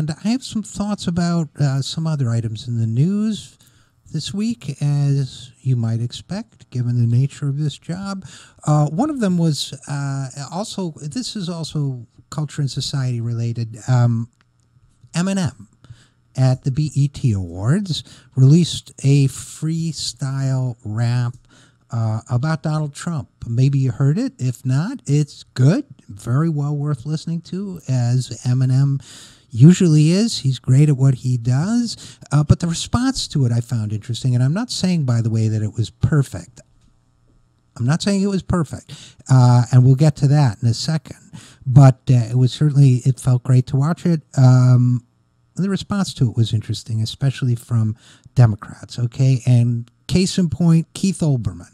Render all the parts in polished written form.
and I have some thoughts about some other items in the news this week, as you might expect, given the nature of this job. One of them was also, this is also culture and society related, Eminem at the BET Awards released a freestyle rap about Donald Trump. Maybe you heard it. If not, it's good. Very well worth listening to, as Eminem usually is. He's great at what he does. But the response to it I found interesting. And I'm not saying, by the way, that it was perfect. I'm not saying it was perfect. And we'll get to that in a second. But it was certainly, it felt great to watch it. The response to it was interesting, especially from Democrats, okay? And case in point, Keith Olbermann,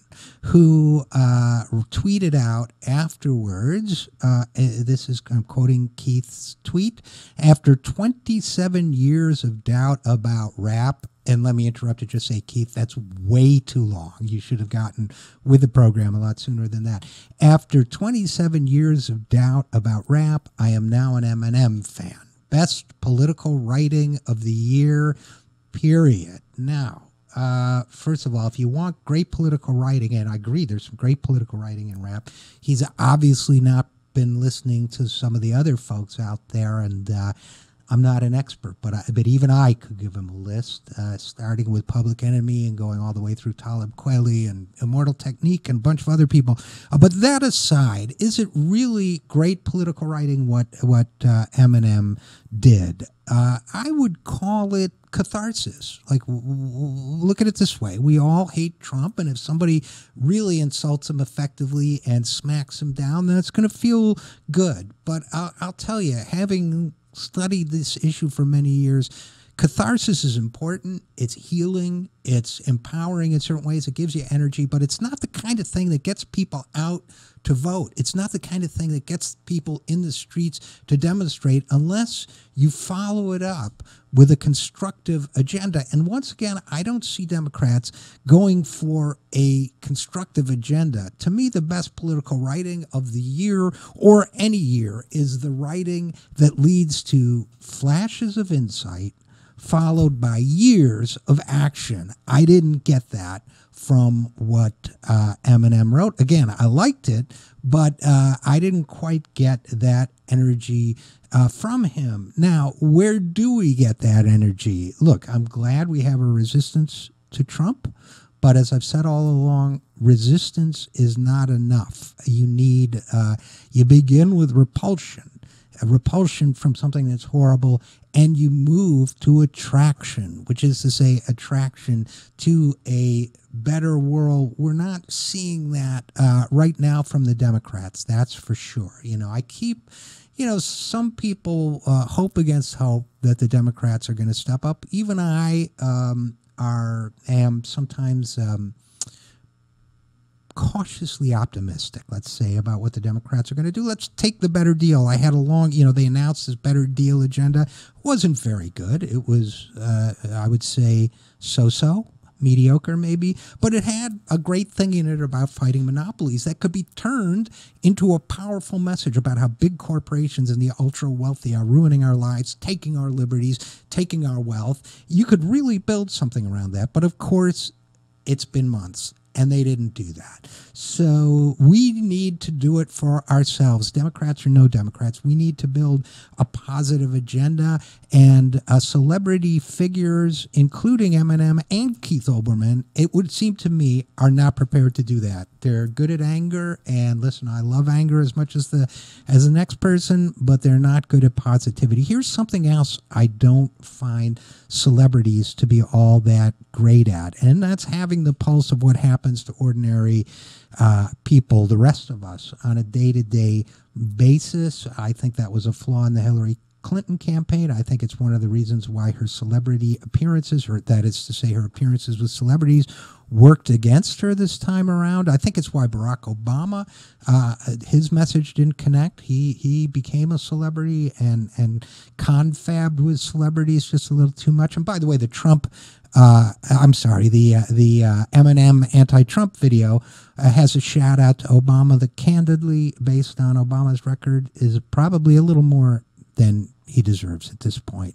who tweeted out afterwards, I'm quoting Keith's tweet, after 27 years of doubt about rap, and let me interrupt to just say, Keith, that's way too long. You should have gotten with the program a lot sooner than that. After 27 years of doubt about rap, I am now an Eminem fan. Best political writing of the year, period. Now, first of all, if you want great political writing, and I agree, there's some great political writing in rap, he's obviously not been listening to some of the other folks out there, and I'm not an expert, but even I could give him a list, starting with Public Enemy and going all the way through Talib Kweli and Immortal Technique and a bunch of other people. But that aside, is it really great political writing what Eminem did? I would call it catharsis. Like, look at it this way. We all hate Trump, and if somebody really insults him effectively and smacks him down, then it's going to feel good. But I'll tell you, having studied this issue for many years, catharsis is important. It's healing. It's empowering in certain ways. It gives you energy, but it's not the kind of thing that gets people out to vote. It's not the kind of thing that gets people in the streets to demonstrate unless you follow it up with a constructive agenda. And once again, I don't see Democrats going for a constructive agenda. To me, the best political writing of the year or any year is the writing that leads to flashes of insight followed by years of action. I didn't get that from what Eminem wrote. Again, I liked it, but I didn't quite get that energy from him. Now, where do we get that energy? Look, I'm glad we have a resistance to Trump, but as I've said all along, resistance is not enough. You need, you begin with repulsion. A repulsion from something that's horrible, and you move to attraction, which is to say attraction to a better world. We're not seeing that right now from the Democrats, that's for sure. You know, I keep, some people hope against hope that the Democrats are going to step up. Even I am sometimes cautiously optimistic, let's say, about what the Democrats are going to do. Let's take the better deal. I had a long, they announced this better deal agenda. It wasn't very good. It was, I would say, so-so, mediocre maybe, but it had a great thing in it about fighting monopolies that could be turned into a powerful message about how big corporations and the ultra-wealthy are ruining our lives, taking our liberties, taking our wealth. You could really build something around that, but of course, it's been months. And they didn't do that. So we need to do it for ourselves. Democrats or no Democrats, we need to build a positive agenda. And celebrity figures, including Eminem and Keith Olbermann, it would seem to me, are not prepared to do that. They're good at anger. And listen, I love anger as much as the next person, but they're not good at positivity. Here's something else I don't find celebrities to be all that great at, and that's having the pulse of what happens to ordinary people, the rest of us, on a day-to-day basis. I think that was a flaw in the Hillary Clinton campaign. I think it's one of the reasons why her celebrity appearances, or that is to say her appearances with celebrities, worked against her this time around. I think it's why Barack Obama, his message didn't connect. He became a celebrity and confabbed with celebrities just a little too much. And by the way, the Trump, the Eminem anti-Trump video has a shout out to Obama that candidly, based on Obama's record, is probably a little more than he deserves at this point.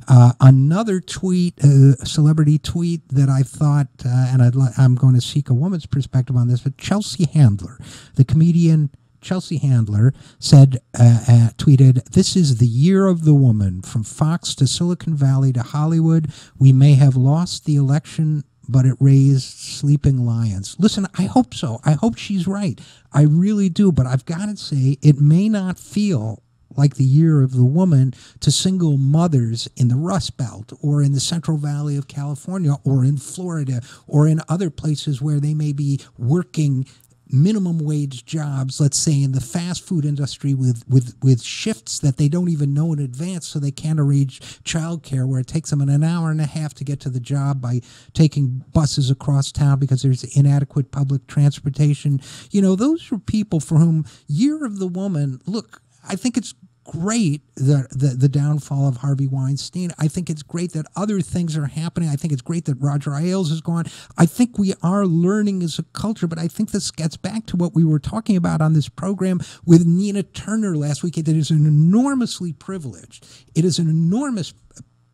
Another tweet, celebrity tweet that I thought, and I'm going to seek a woman's perspective on this, but Chelsea Handler, the comedian Chelsea Handler, said, tweeted, "This is the year of the woman. From Fox to Silicon Valley to Hollywood, we may have lost the election, but it raised sleeping lions." Listen, I hope so. I hope she's right. I really do. But I've got to say, it may not feel like the year of the woman to single mothers in the Rust Belt or in the Central Valley of California or in Florida or in other places where they may be working minimum wage jobs, let's say in the fast food industry with shifts that they don't even know in advance, so they can't arrange childcare, where it takes them an hour and a half to get to the job by taking buses across town because there's inadequate public transportation. You know, those are people for whom Year of the Woman, look, I think it's great the downfall of Harvey Weinstein. I think it's great that other things are happening. I think it's great that Roger Ailes is gone. I think we are learning as a culture, but I think this gets back to what we were talking about on this program with Nina Turner last week. It is an enormously privileged. It is an enormous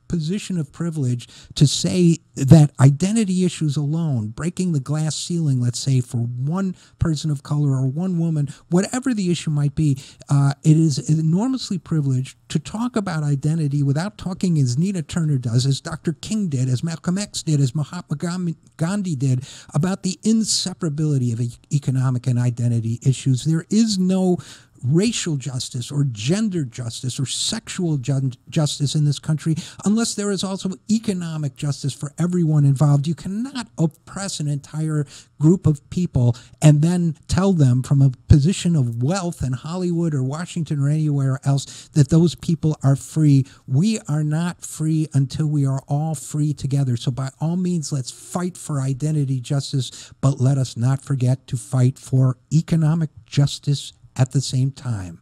position of privilege to say that identity issues alone, breaking the glass ceiling, let's say, for one person of color or one woman, whatever the issue might be, it is enormously privileged to talk about identity without talking as Nina Turner does, as Dr. King did, as Malcolm X did, as Mahatma Gandhi did, about the inseparability of economic and identity issues. There is no racial justice or gender justice or sexual justice in this country unless there is also economic justice for everyone involved. You cannot oppress an entire group of people and then tell them from a position of wealth in Hollywood or Washington or anywhere else that those people are free. We are not free until we are all free together. So by all means, let's fight for identity justice, but let us not forget to fight for economic justice at the same time.